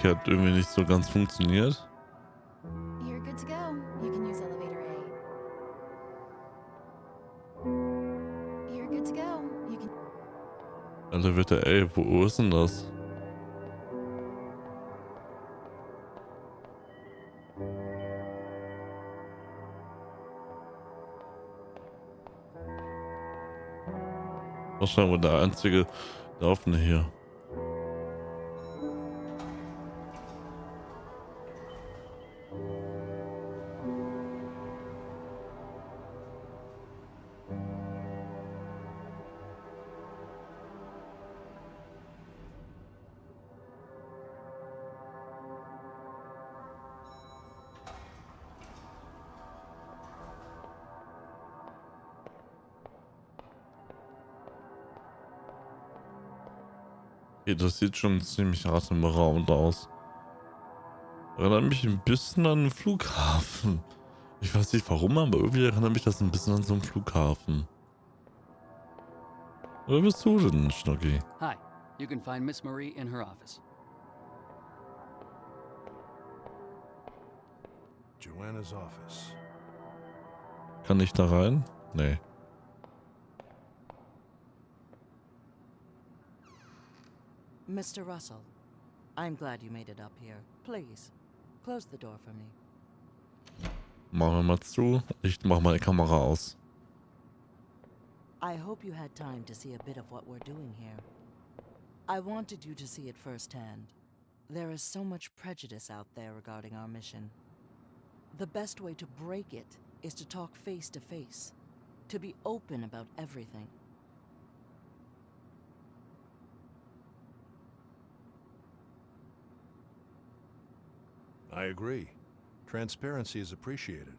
hier hat irgendwie nicht so ganz funktioniert. You're good to go. You can use elevator A. You're good to go. You can. Elevator, ey, wo ist denn das? Wahrscheinlich der einzige Laufende hier. Okay, das sieht schon ziemlich atemberaubend aus. Erinnert mich ein bisschen an einen Flughafen. Ich weiß nicht warum, aber irgendwie erinnert mich das ein bisschen an so einen Flughafen. Wer bist du denn, Schnucki? Hi, you can find Miss Marie in her office. Joanna's office. Kann ich da rein? Nee. Mr. Russell, I'm glad you made it up here. Please, close the door for me. Machen wir mal zu. Ich mach meine Kamera aus. I hope you had time to see a bit of what we're doing here. I wanted you to see it firsthand. There is so much prejudice out there regarding our mission. The best way to break it is to talk face to face, to be open about everything. I agree. Transparency is appreciated,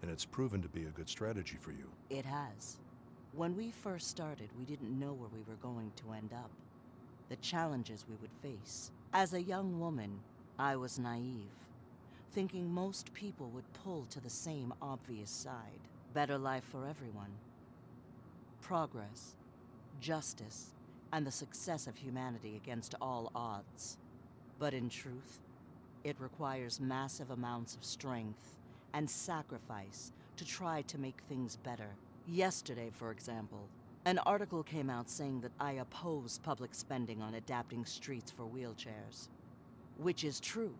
and it's proven to be a good strategy for you. It has. When we first started, we didn't know where we were going to end up, the challenges we would face. As a young woman, I was naive, thinking most people would pull to the same obvious side. Better life for everyone. Progress, justice, and the success of humanity against all odds. But in truth, it requires massive amounts of strength and sacrifice to try to make things better. Yesterday, for example, an article came out saying that I oppose public spending on adapting streets for wheelchairs. Which is true.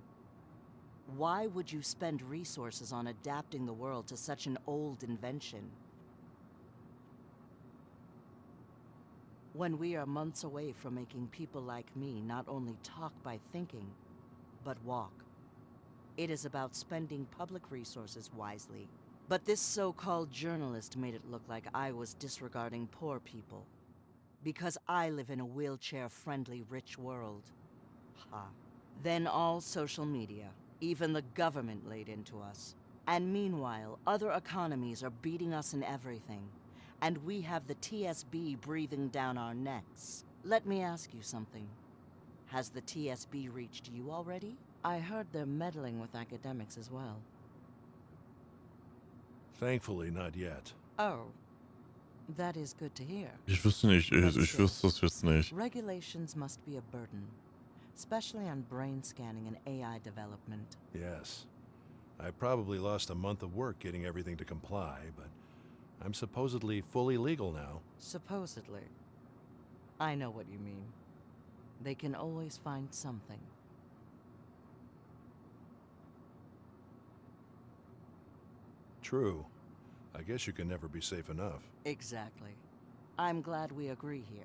Why would you spend resources on adapting the world to such an old invention? When we are months away from making people like me not only talk by thinking, but walk. It is about spending public resources wisely. But this so-called journalist made it look like I was disregarding poor people. Because I live in a wheelchair-friendly rich world. Ha. Then all social media, even the government laid into us. And meanwhile, other economies are beating us in everything. And we have the TSB breathing down our necks. Let me ask you something. Has the TSB reached you already? I heard they're meddling with academics as well. Thankfully, not yet. Oh, that is good to hear. Ich wüsste nicht, ich wüsste das jetzt nicht. Regulations must be a burden, especially on brain scanning and AI development. Yes. I probably lost a month of work getting everything to comply, but I'm supposedly fully legal now. Supposedly. I know what you mean. They can always find something. True. I guess you can never be safe enough. Exactly. I'm glad we agree here.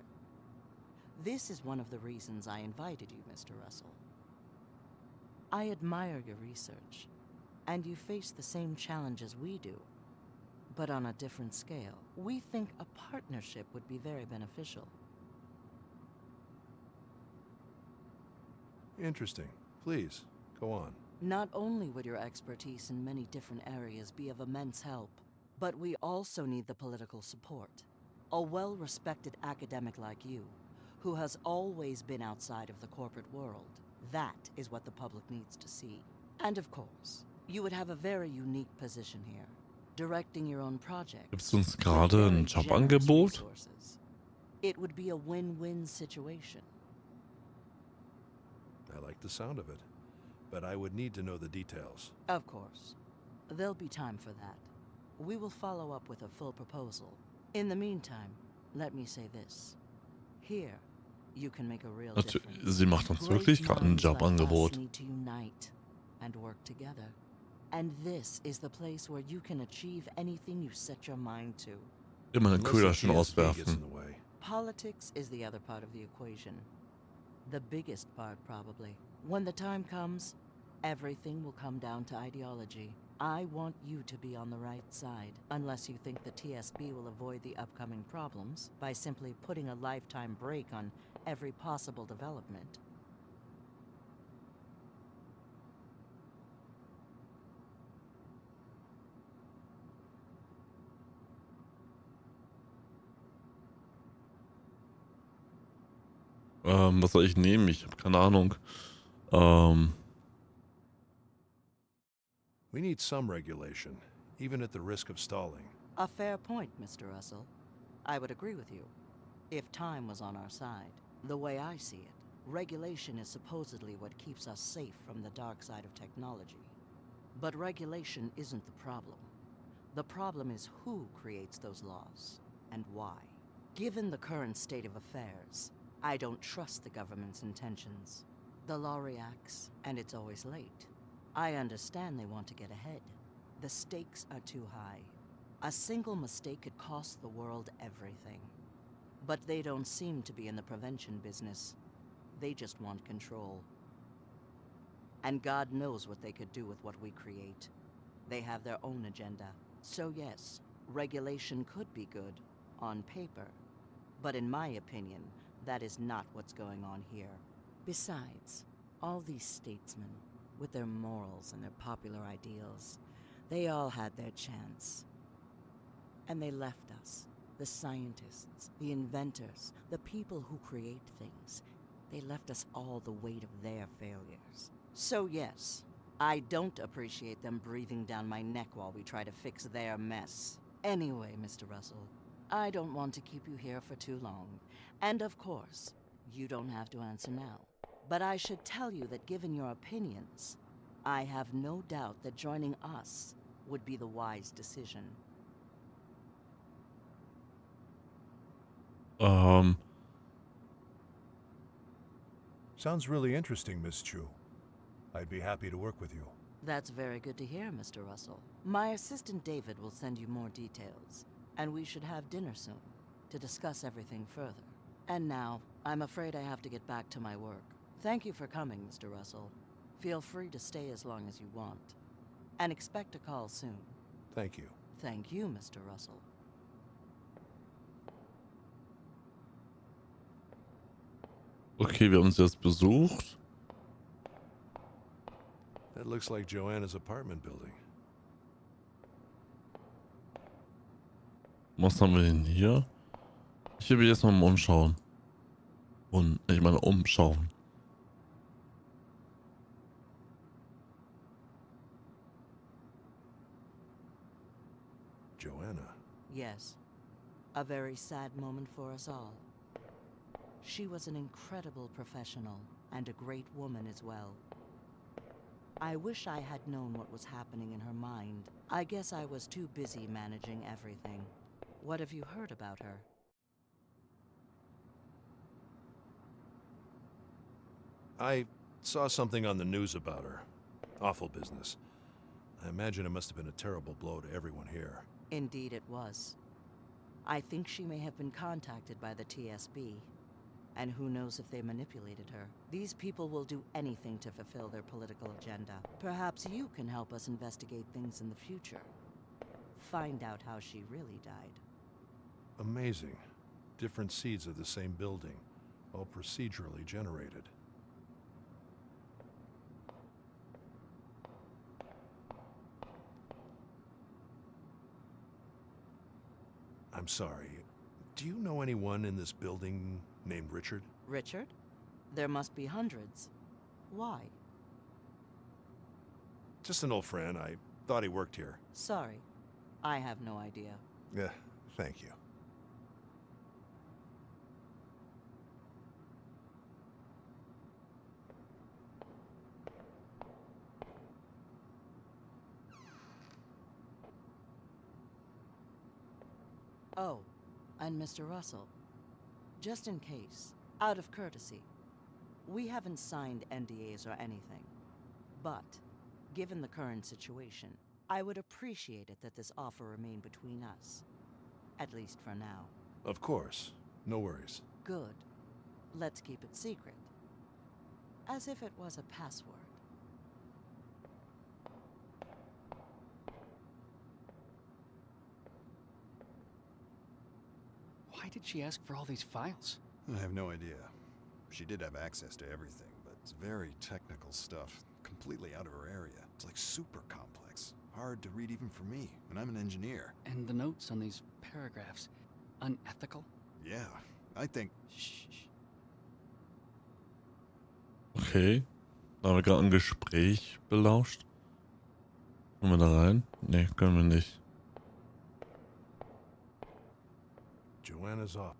This is one of the reasons I invited you, Mr. Russell. I admire your research, and you face the same challenges we do, but on a different scale. We think a partnership would be very beneficial. Interesting. Please, go on. Not only would your expertise in many different areas be of immense help, but we also need the political support. A well-respected academic like you, who has always been outside of the corporate world. That is what the public needs to see. And of course, you would have a very unique position here, directing your own project. Gibt's uns gerade ein Jobangebot? It would be a win-win situation. I like the sound of it. but I would need to know the details. Of course. There'll be time for that. We will follow up with a full proposal. In the meantime, let me say this. Here, you can make a real Also, difference. sie macht uns Great wirklich gerade ein minds like us Jobangebot. need to unite and work together. And this is the place where you can achieve anything you set your mind to. Immer einen Unless the Köderchen TSB gets in auswerfen. the way. Politics is the other part of the equation. The biggest part, probably. When the time comes, everything will come down to ideology. I want you to be on the right side, unless you think the TSB will avoid the upcoming problems by simply putting a lifetime brake on every possible development. Was soll ich nehmen? Ich habe keine Ahnung. Ähm, We need some regulation, even at the risk of stalling. A fair point, Mr. Russell. I would agree with you, if time was on our side. The way I see it, regulation is supposedly what keeps us safe from the dark side of technology. But regulation isn't the problem. The problem is who creates those laws, and why. Given the current state of affairs, I don't trust the government's intentions. The law reacts, and it's always late. I understand they want to get ahead. The stakes are too high. A single mistake could cost the world everything. But they don't seem to be in the prevention business. They just want control. And God knows what they could do with what we create. They have their own agenda. So yes, regulation could be good, on paper. But in my opinion, that is not what's going on here. Besides, all these statesmen, with their morals and their popular ideals, they all had their chance. And they left us, the scientists, the inventors, the people who create things. They left us all the weight of their failures. So yes, I don't appreciate them breathing down my neck while we try to fix their mess. Anyway, Mr. Russell, I don't want to keep you here for too long. And of course, you don't have to answer now. But I should tell you that given your opinions, I have no doubt that joining us would be the wise decision. Sounds really interesting, Miss Chu. I'd be happy to work with you. That's very good to hear, Mr. Russell. My assistant David will send you more details, and we should have dinner soon to discuss everything further. And now, I'm afraid I have to get back to my work. Thank you for coming, Mr. Russell. Feel free to stay as long as you want. And expect a call soon. Thank you. Thank you, Mr. Russell. Okay, wir haben sie jetzt besucht. That looks like Joanna's apartment building. Was haben wir denn hier? Ich will jetzt mal umschauen. Und ich meine umschauen. Joanna. Yes, a very sad moment for us all. She was an incredible professional and a great woman as well. I wish I had known what was happening in her mind. I guess I was too busy managing everything. What have you heard about her? I saw something on the news about her. Awful business. I imagine it must have been a terrible blow to everyone here. Indeed it was. I think she may have been contacted by the TSB. And who knows if they manipulated her. These people will do anything to fulfill their political agenda. Perhaps you can help us investigate things in the future. Find out how she really died. Amazing. Different seeds of the same building, all procedurally generated. I'm sorry. Do you know anyone in this building named Richard? Richard? There must be hundreds. Why? Just an old friend. I thought he worked here. Sorry. I have no idea. Yeah, thank you. Oh, and Mr. Russell, just in case, out of courtesy, we haven't signed NDAs or anything. But, given the current situation, I would appreciate it that this offer remain between us. At least for now. Of course. No worries. Good. Let's keep it secret. As if it was a password. Why did she ask for all these files? I have no idea. She did have access to everything, but it's very technical stuff. Completely out of her area. It's like super complex. Hard to read even for me, and I'm an engineer. And the notes on these paragraphs. Unethical? Yeah, I think... Shh. Okay. Da haben wir gerade ein Gespräch belauscht. Können wir da rein? Nee, können wir nicht. Joanna's off.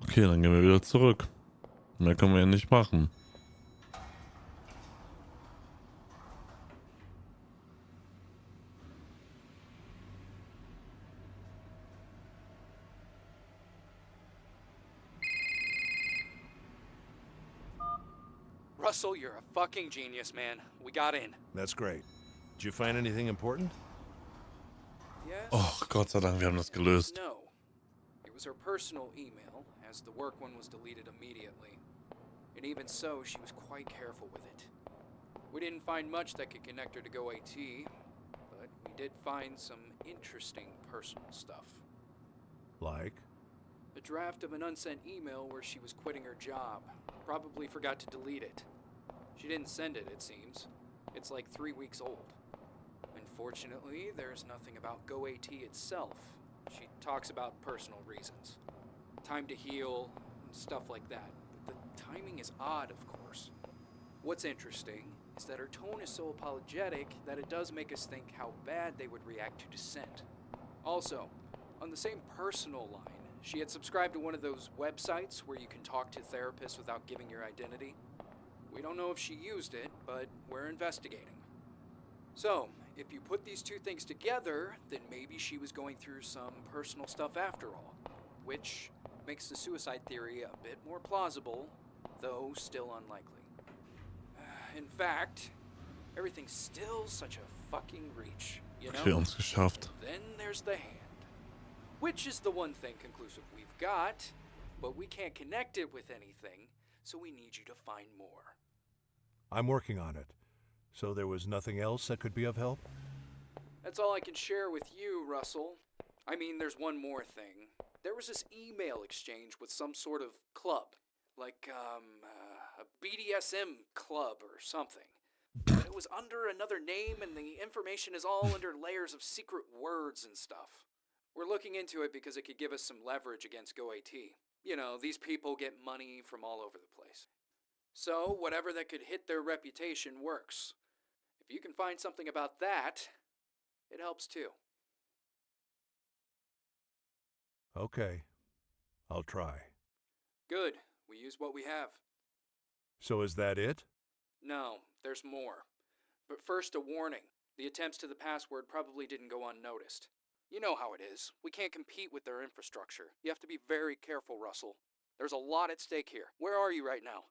Okay, dann gehen wir wieder zurück. Mehr können wir ja nicht machen. Russell, you're a fucking genius, man. We got in. That's great. Did you find anything important? Yes? Oh, Gott sei Dank, wir haben das gelöst. No. It was her personal email, as the work one was deleted immediately. And even so, she was quite careful with it. We didn't find much that could connect her to GoAT, but we did find some interesting personal stuff. Like? A draft of an unsent email where she was quitting her job. Probably forgot to delete it. She didn't send it, it seems. It's like 3 weeks old. Unfortunately, there's nothing about GoAT itself. She talks about personal reasons. Time to heal, and stuff like that. But the timing is odd, of course. What's interesting is that her tone is so apologetic that it does make us think how bad they would react to dissent. Also, on the same personal line, she had subscribed to one of those websites where you can talk to therapists without giving your identity. We don't know if she used it, but we're investigating. So, if you put these two things together, then maybe she was going through some personal stuff after all, which makes the suicide theory a bit more plausible, though still unlikely. In fact, everything's still such a fucking reach, you know? Okay, uns geschafft. Then there's the hand. Which is the one thing conclusive we've got, but we can't connect it with anything, so we need you to find more. I'm working on it. So there was nothing else that could be of help? That's all I can share with you, Russell. I mean, there's one more thing. There was this email exchange with some sort of club. Like, a BDSM club or something. But it was under another name, and the information is all under layers of secret words and stuff. We're looking into it because it could give us some leverage against GoAT. You know, these people get money from all over the place. So, whatever that could hit their reputation works. If you can find something about that, it helps too. Okay. I'll try. Good. We use what we have. So is that it? No, there's more. But first, a warning. The attempts to the password probably didn't go unnoticed. You know how it is. We can't compete with their infrastructure. You have to be very careful, Russell. There's a lot at stake here. Where are you right now?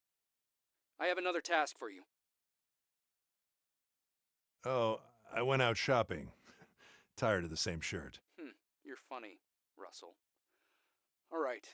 I have another task for you. Oh, I went out shopping. Tired of the same shirt. You're funny, Russell. All right.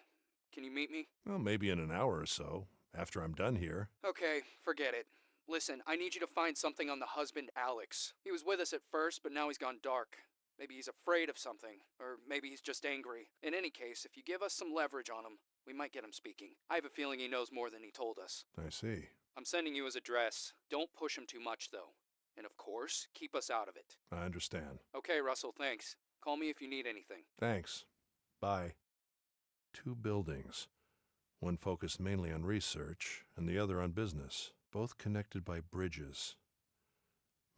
Can you meet me? Well, maybe in an hour or so, after I'm done here. Okay, forget it. Listen, I need you to find something on the husband, Alex. He was with us at first, but now he's gone dark. Maybe he's afraid of something, or maybe he's just angry. In any case, if you give us some leverage on him, we might get him speaking. I have a feeling he knows more than he told us. I see. I'm sending you his address. Don't push him too much, though. And of course, keep us out of it. I understand. Okay, Russell, thanks. Call me if you need anything. Thanks. Bye. 2 buildings. One focused mainly on research, and the other on business. Both connected by bridges.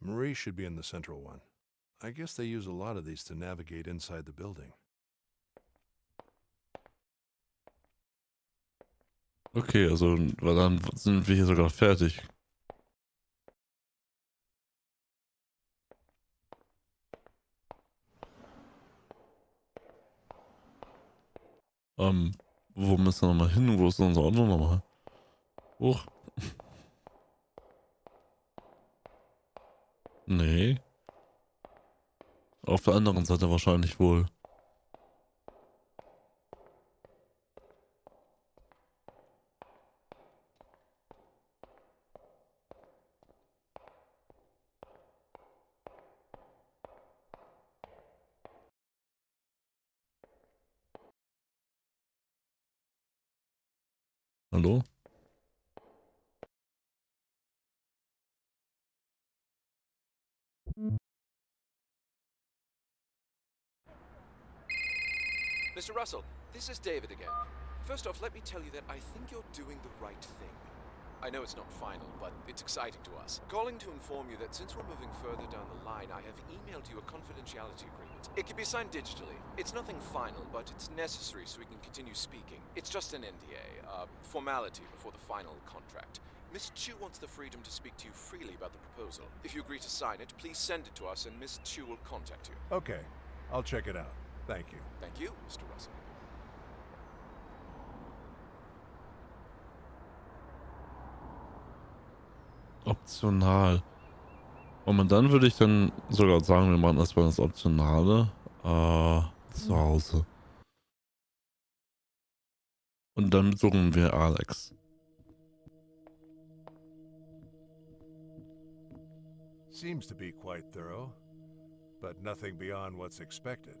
Marie should be in the central one. I guess they use a lot of these to navigate inside the building. Okay, also, weil dann sind wir hier sogar fertig. Wo müssen wir nochmal hin? Wo ist unser Auto nochmal? Hoch. Nee. Auf der anderen Seite wahrscheinlich wohl. Hallo? Mr. Russell, this is David again. First off, let me tell you that I think you're doing the right thing. I know it's not final, but it's exciting to us. Calling to inform you that since we're moving further down the line, I have emailed you a confidentiality agreement. It can be signed digitally. It's nothing final, but it's necessary so we can continue speaking. It's just an NDA, a formality before the final contract. Miss Chu wants the freedom to speak to you freely about the proposal. If you agree to sign it, please send it to us and Miss Chu will contact you. Okay, I'll check it out. Thank you. Thank you, Mr. Russell. Optional. Und dann würde ich dann sogar sagen, wir machen erstmal das Optionale zu Hause. Und dann suchen wir Alex. Seems to be quite thorough, but nothing beyond what's expected.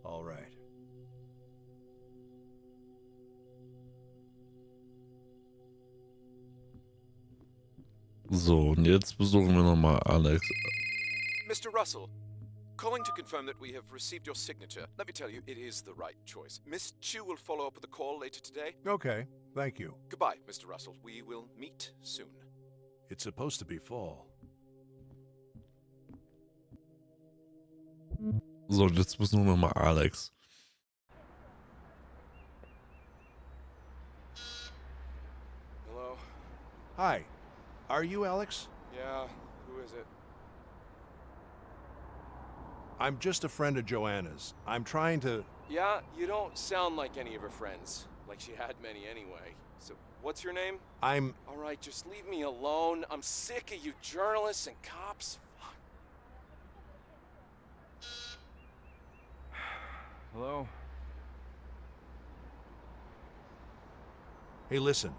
All right. So, und jetzt besuchen wir nochmal Alex. Mr. Russell, calling to confirm that we have received your signature. Let me tell you, it is the right choice. Miss Chu will follow up with a call later today. Okay, thank you. Goodbye, Mr. Russell. We will meet soon. It's supposed to be fall. So, jetzt besuchen wir mal Alex. Hello? Hi, are you Alex? Yeah, who is it? I'm just a friend of Joanna's. I'm trying to... Yeah, you don't sound like any of her friends. Like she had many anyway. So, what's your name? I'm... Alright, just leave me alone. I'm sick of you journalists and cops. Fuck. Hello? Hey, listen.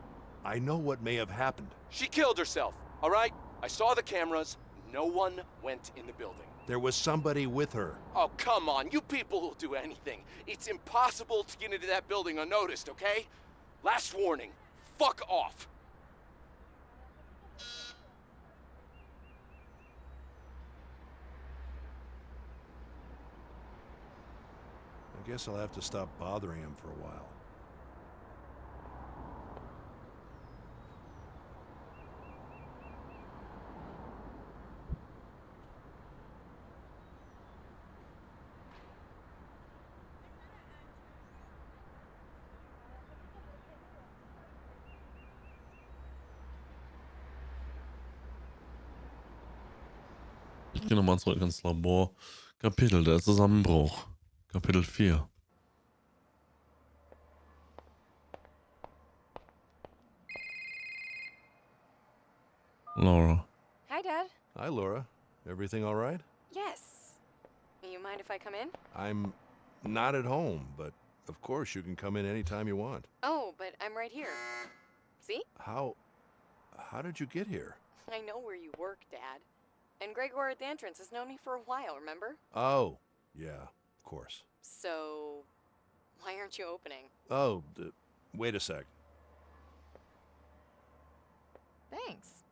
I know what may have happened. She killed herself, alright? I saw the cameras. No one went in the building. There was somebody with her. Oh, come on. You people will do anything. It's impossible to get into that building unnoticed, okay? Last warning. Fuck off. I guess I'll have to stop bothering him for a while. Ich gehe nochmal zurück ins Labor. Kapitel, der Zusammenbruch. Kapitel 4. Laura. Hi, Dad. Hi, Laura. Everything all right? Yes. You mind if I come in? I'm not at home, but of course you can come in anytime you want. Oh, but I'm right here. See? How did you get here? I know where you work, Dad. And Gregor at the entrance has known me for a while, remember? Oh, yeah, of course. So, why aren't you opening? Oh, wait a sec. Thanks.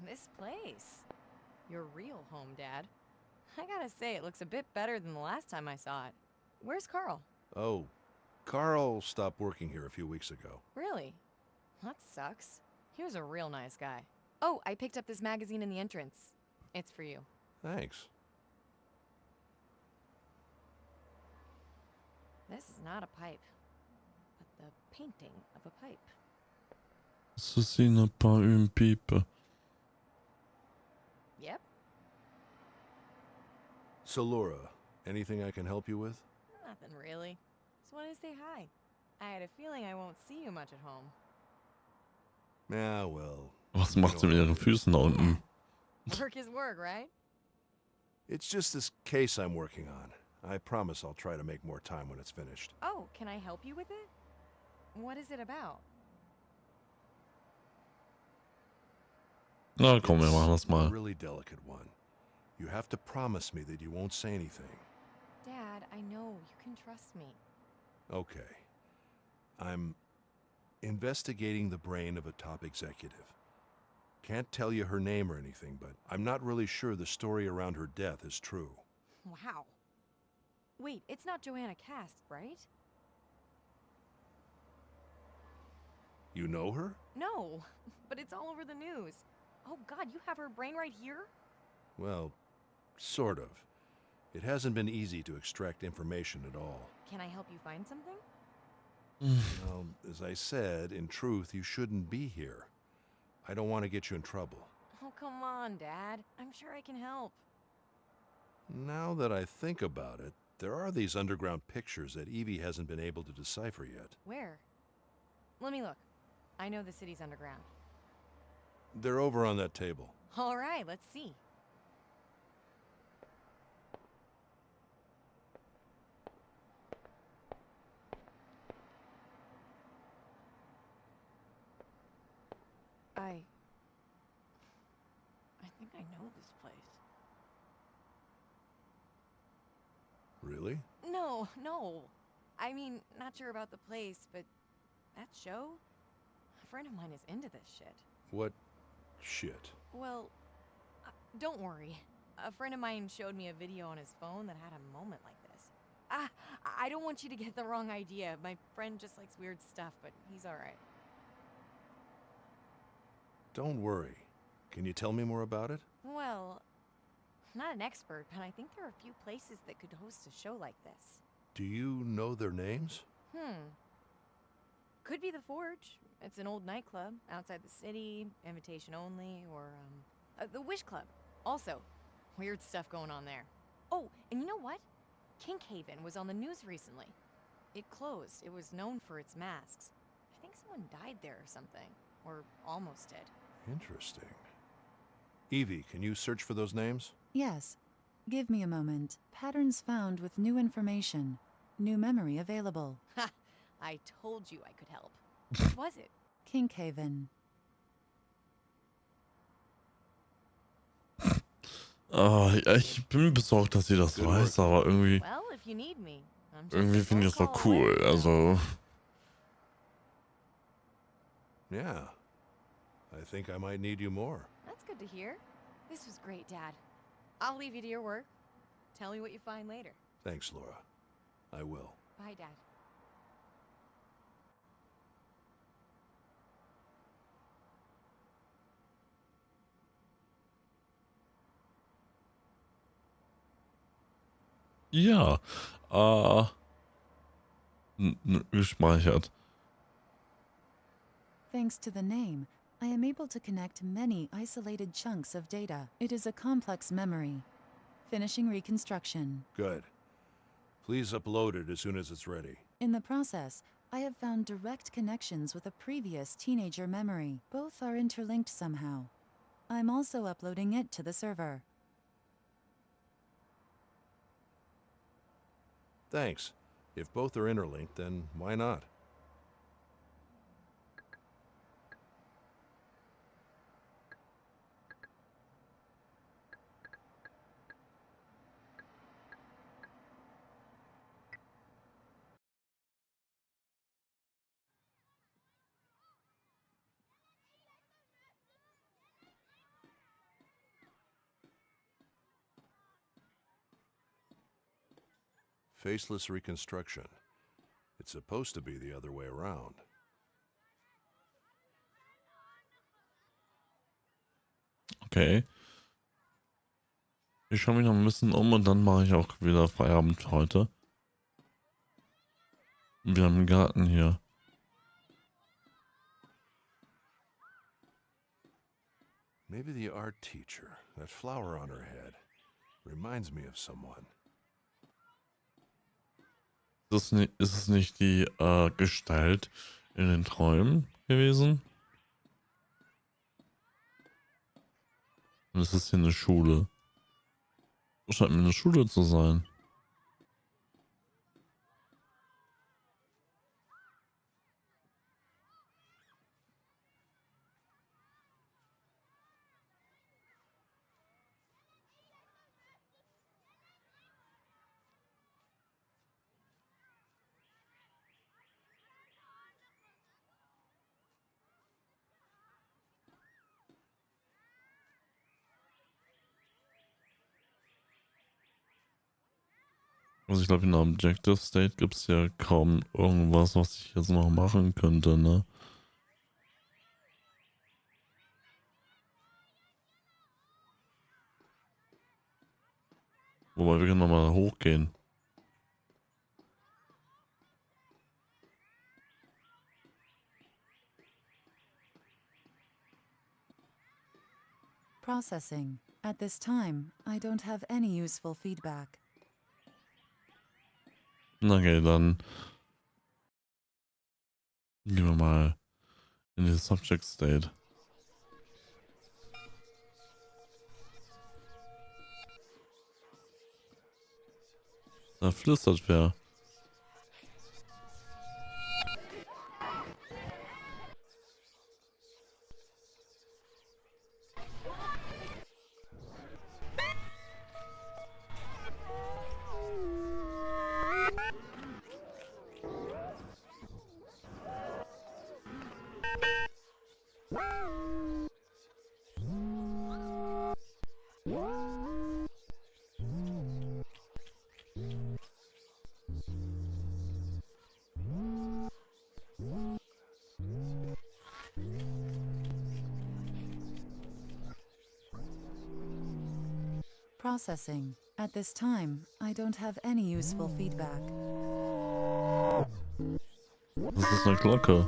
This place. Your real home, Dad. I gotta say, it looks a bit better than the last time I saw it. Where's Carl? Oh, Carl stopped working here a few weeks ago. Really? That sucks. He was a real nice guy. Oh, I picked up this magazine in the entrance. It's for you. Thanks. This is not a pipe, but the painting of a pipe. Ceci n'est pas une pipe. So Laura, anything I can help you with? Nothing really. Just wanted to say hi. I had a feeling I won't see you much at home. Yeah, well, Was you macht know sie mit how ihren it is. Füßen da unten? Work is work, right? It's just this case I'm working on. I promise I'll try to make more time when it's finished. Oh, can I help you with it? What is it about? Na komm, wir machen das It's a mal. really delicate one. You have to promise me that you won't say anything. Dad, I know. You can trust me. Okay. I'm investigating the brain of a top executive. Can't tell you her name or anything, but I'm not really sure the story around her death is true. Wow. Wait, it's not Joanna Cast, right? You know her? No, but it's all over the news. Oh God, you have her brain right here? Well, sort of. It hasn't been easy to extract information at all. Can I help you find something? Well, as I said, in truth, you shouldn't be here. I don't want to get you in trouble. Oh, come on, Dad. I'm sure I can help. Now that I think about it, there are these underground pictures that Evie hasn't been able to decipher yet. Where? Let me look. I know the city's underground. They're over on that table. All right, let's see. I think I know this place. Really? No. I mean, not sure about the place, but that show? A friend of mine is into this shit. What shit? Well, don't worry. A friend of mine showed me a video on his phone that had a moment like this. I don't want you to get the wrong idea. My friend just likes weird stuff, but he's alright. Don't worry. Can you tell me more about it? Well, I'm not an expert, but I think there are a few places that could host a show like this. Do you know their names? Could be the Forge. It's an old nightclub outside the city, invitation only, or, the Wish Club. Also, weird stuff going on there. Oh, and you know what? Kinkhaven was on the news recently. It closed. It was known for its masks. I think someone died there or something. Or almost did. Interesting. Evie, can you search for those names? Yes. Give me a moment. Patterns found with new information. New memory available. Ha! I told you I could help. What was it? Kinkhaven. Ich bin besorgt, dass sie das Good weiß, work. aber irgendwie, Well, if you need me, I'm just irgendwie a finde ich phone das doch call cool. away, so- Also, Yeah. I think I might need you more. That's good to hear. This was great, Dad. I'll leave you to your work. Tell me what you find later. Thanks, Laura. I will. Bye, Dad. ja. Gespeichert. Thanks to the name, I am able to connect many isolated chunks of data. It is a complex memory. Finishing reconstruction. Good. Please upload it as soon as it's ready. In the process, I have found direct connections with a previous teenager memory. Both are interlinked somehow. I'm also uploading it to the server. Thanks. If both are interlinked, then why not? Faceless reconstruction. It's supposed to be the other way around. Okay. Ich schaue mich noch ein bisschen um und dann mache ich auch wieder Feierabend für heute. Wir haben einen Garten hier. Maybe the art teacher, that flower on her head. Reminds me of someone. Ist es nicht die Gestalt in den Träumen gewesen? Und es ist hier eine Schule. Scheint mir eine Schule zu sein. Also ich glaube, in der Objective State gibt es ja kaum irgendwas, was ich jetzt noch machen könnte, ne? Wobei wir können nochmal hochgehen. Processing. At this time, I don't have any useful feedback. Okay, dann gehen wir mal in die Subject State. Da flüstert wer. Processing. At this time, I don't have any useful feedback. Das ist eine Glocke.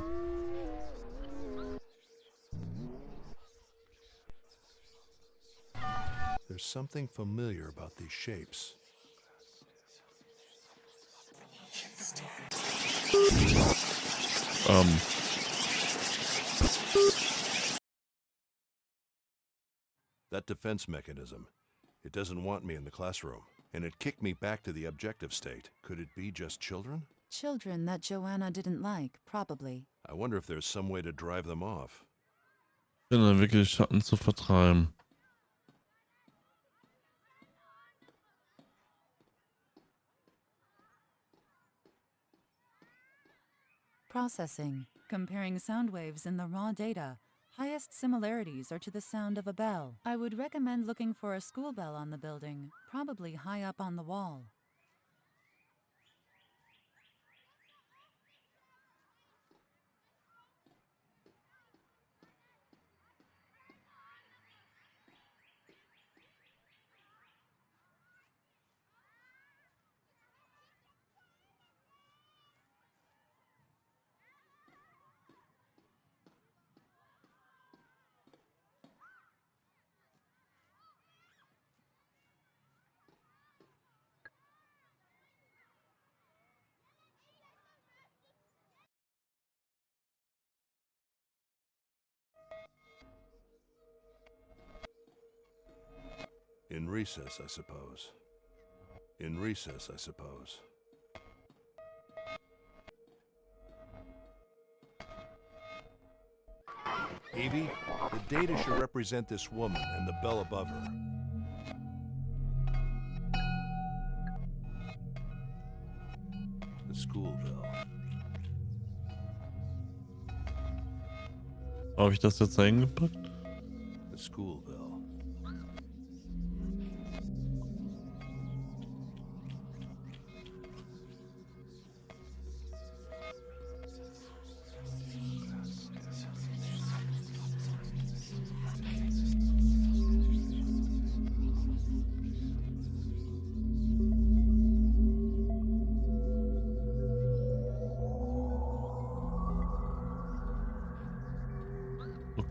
There's something familiar about these shapes. That defense mechanism. It doesn't want me in the classroom, and it kicked me back to the objective state. Could it be just children? Children that Joanna didn't like, probably. I wonder if there's some way to drive them off. Ich bin da wirklich Schatten zu vertreiben. Processing. Comparing sound waves in the raw data. Highest similarities are to the sound of a bell. I would recommend looking for a school bell on the building, probably high up on the wall. In recess, I suppose. In recess, I suppose. Evie, the data should represent this woman and the bell above her. The school bell. Habe ich das jetzt eingepackt? The school bell.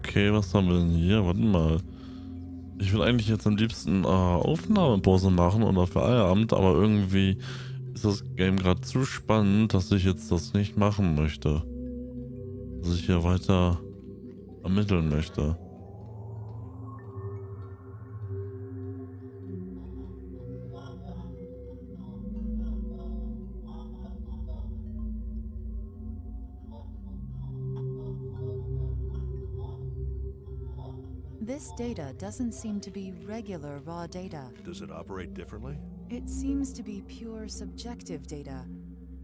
Okay, was haben wir denn hier? Warte mal. Ich will eigentlich jetzt am liebsten Aufnahmepause machen oder Feierabend, aber irgendwie ist das Game gerade zu spannend, dass ich jetzt das nicht machen möchte. Dass ich hier weiter ermitteln möchte. This data doesn't seem to be regular raw data. Does it operate differently? It seems to be pure subjective data,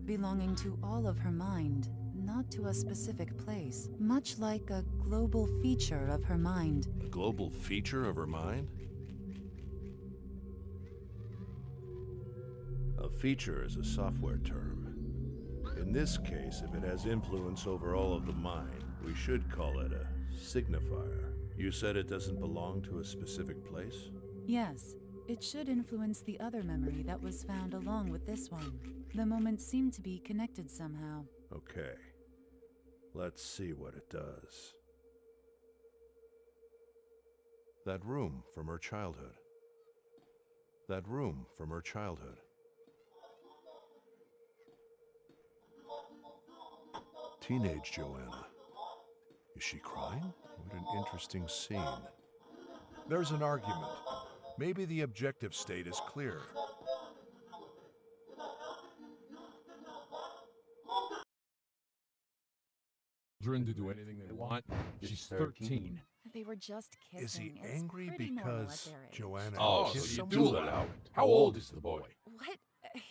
belonging to all of her mind, not to a specific place, much like a global feature of her mind. A global feature of her mind? A feature is a software term. In this case, if it has influence over all of the mind, we should call it a signifier. You said it doesn't belong to a specific place? Yes, it should influence the other memory that was found along with this one. The moments seem to be connected somehow. Okay. Let's see what it does. That room from her childhood. That room from her childhood. Teenage Joanna. Is she crying? What an interesting scene. There's an argument. Maybe the objective state is clear. Children to do anything they want. She's 13. They were just kissing. Is he It's angry pretty normal at because their age. Joanna Oh, kissed so you someone? do allow it. How old is the boy? What?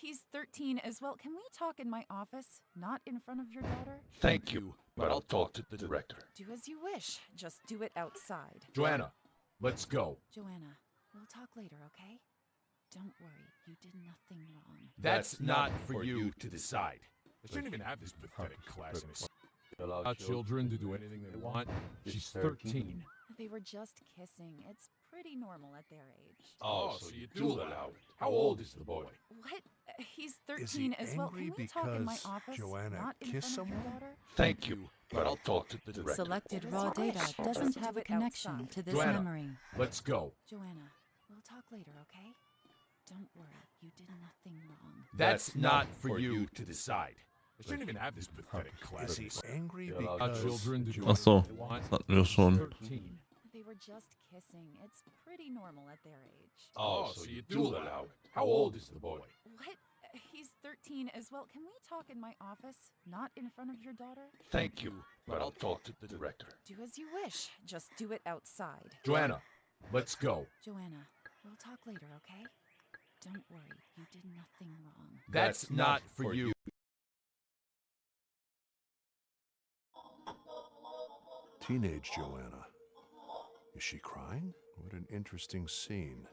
He's 13 as well. Can we talk in my office, not in front of your daughter? Thank you, but I'll talk to the director. Do as you wish. Just do it outside. Joanna, let's go. Joanna, we'll talk later, okay? Don't worry, you did nothing wrong. That's not for you to decide. I shouldn't even have this pathetic class in a allow children to do anything they want. She's 13. They were just kissing. It's pretty normal at their age. Oh, so you do allow it. How old is the boy? What? He's Is he 13 as well. angry Can we talk in my because office, Joanna not in kissed front of your someone? daughter? Thank you, but I'll talk to the director. Selected Do as raw you data wish. doesn't Just have do a it connection outside. to this Joanna. memory. Let's go. Joanna, we'll talk later, okay? Don't worry, you did nothing wrong. That's not for you to decide. I shouldn't even have this pathetic class. Is he angry Allow because children to do Ach so, anything they want. das hatten wir schon. 13. They were just kissing. It's pretty normal at their age. Oh, so you do allow it. How old is the boy? What? He's 13 as well. Can we talk in my office, not in front of your daughter? Thank you, but I'll talk to the director. Do as you wish. Just do it outside. Joanna, let's go. Joanna, we'll talk later, okay? Don't worry, you did nothing wrong. That's not for you. Teenage Joanna. Is she crying? What an interesting scene.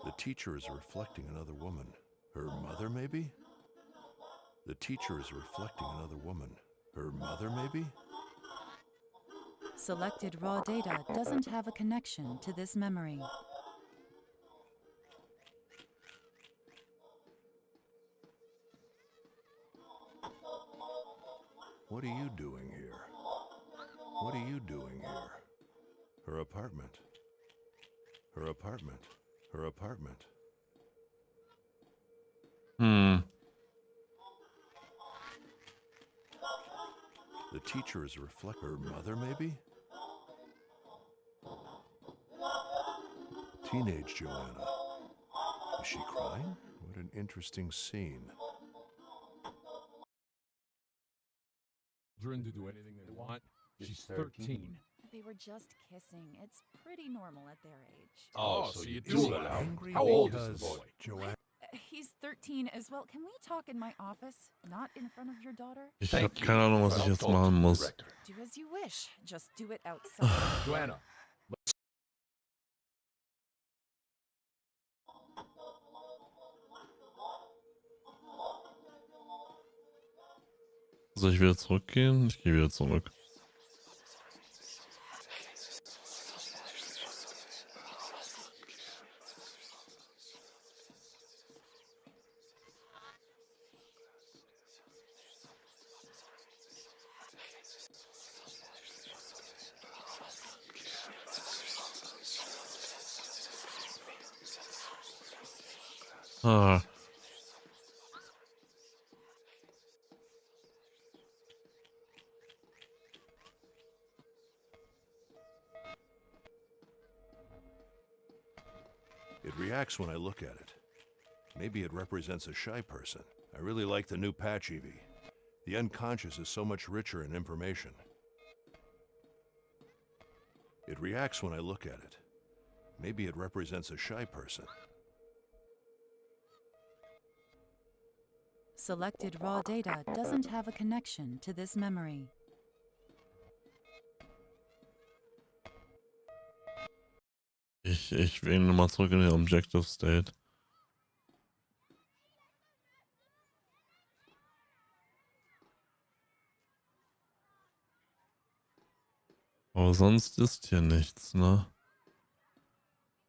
The teacher is reflecting another woman. Her mother, maybe? The teacher is reflecting another woman. Her mother, maybe? Selected raw data doesn't have a connection to this memory. What are you doing here? What are you doing here? Her apartment. Her apartment. Her apartment. Hm. The teacher is her mother, maybe? Teenage Joanna. Is she crying? What an interesting scene. Children to do anything they want. She's 13. They were just kissing. It's pretty normal at their age. Oh, so you Is do he allow it. angry How old is because the boy? Joanna? He's 13 as well. Can we talk in my office, not in front of your daughter? Ich habe Thank you, keine Ahnung, was but ich I'll jetzt talk to machen the muss. director. Do as you wish. Just do it outside. Joanna, Soll ich wieder zurückgehen? Ich gehe wieder zurück. Ah. It reacts when I look at it. Maybe it represents a shy person. I really like the new patch, Evie. The unconscious is so much richer in information. It reacts when I look at it. Maybe it represents a shy person. Selected raw data doesn't have a connection to this memory. Ich wähle nochmal zurück in den Objective State. Aber sonst ist hier nichts, ne?